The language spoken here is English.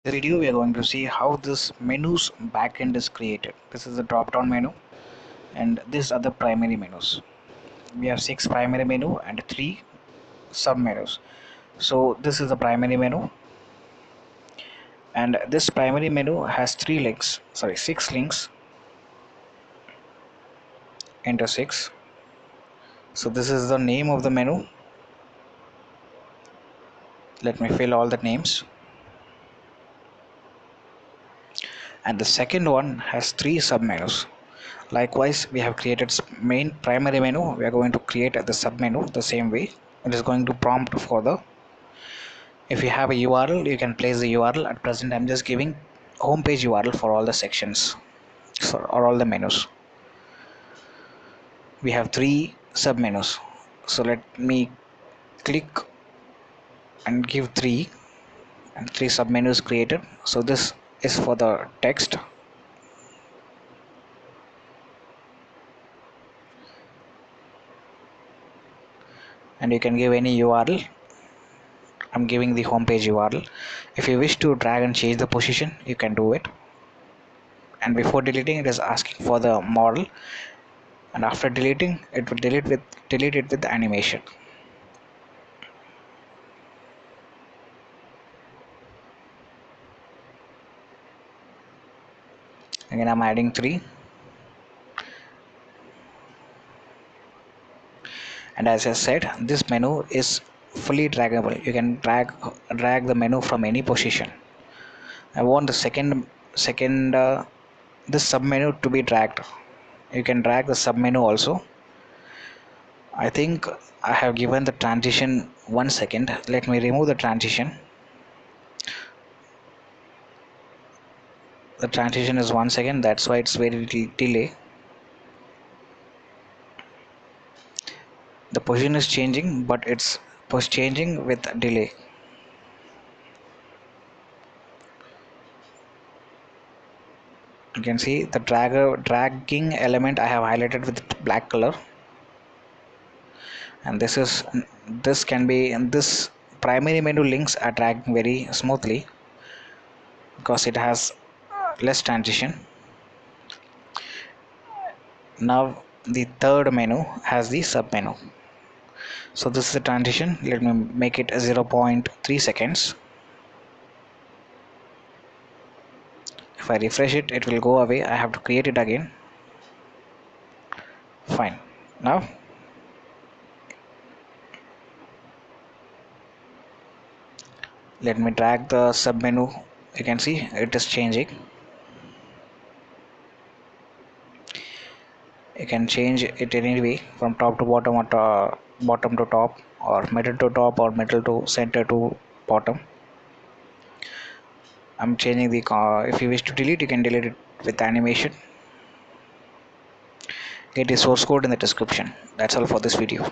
This video we are going to see how this menus backend is created. This is the drop down menu and these are the primary menus. We have 6 primary menu and 3 sub menus. So this is the primary menu, and this primary menu has 6 links into 6. So this is the name of the menu. Let me fill all the names. And the second one has 3 sub menus. Likewise, we have created main primary menu. We are going to create the sub menu the same way. It is going to prompt for the, if you have a URL, you can place the URL. At present, I'm just giving home page URL for all the sections or all the menus. We have 3 sub menus. So let me click and give 3 and 3 sub menus created. So this is for the text. And you can give any URL. I'm giving the home page URL. If you wish to drag and change the position, you can do it. And before deleting, it is asking for the model, and after deleting, it will delete it with the animation. Again, I'm adding 3. And as I said, this menu is fully draggable. You can drag the menu from any position. I want the second this sub menu to be dragged. You can drag the sub menu also. I think I have given the transition 1 second. Let me remove the transition. The transition is 1 second, that's why it's very little delay. The position is changing, but it's changing with delay. You can see the dragging element I have highlighted with black color, and this can be, and this primary menu links are dragging very smoothly because it has less transition. Now the third menu has the sub menu. So this is the transition. Let me make it 0.3 seconds. If I refresh it, it will go away. I have to create it again. Fine. Now let me drag the sub menu. You can see it is changing. You can change it any way, from top to bottom, or bottom to top, or middle to top, or middle to center to bottom. I'm changing the if you wish to delete, you can delete it with animation. Get the source code in the description. That's all for this video.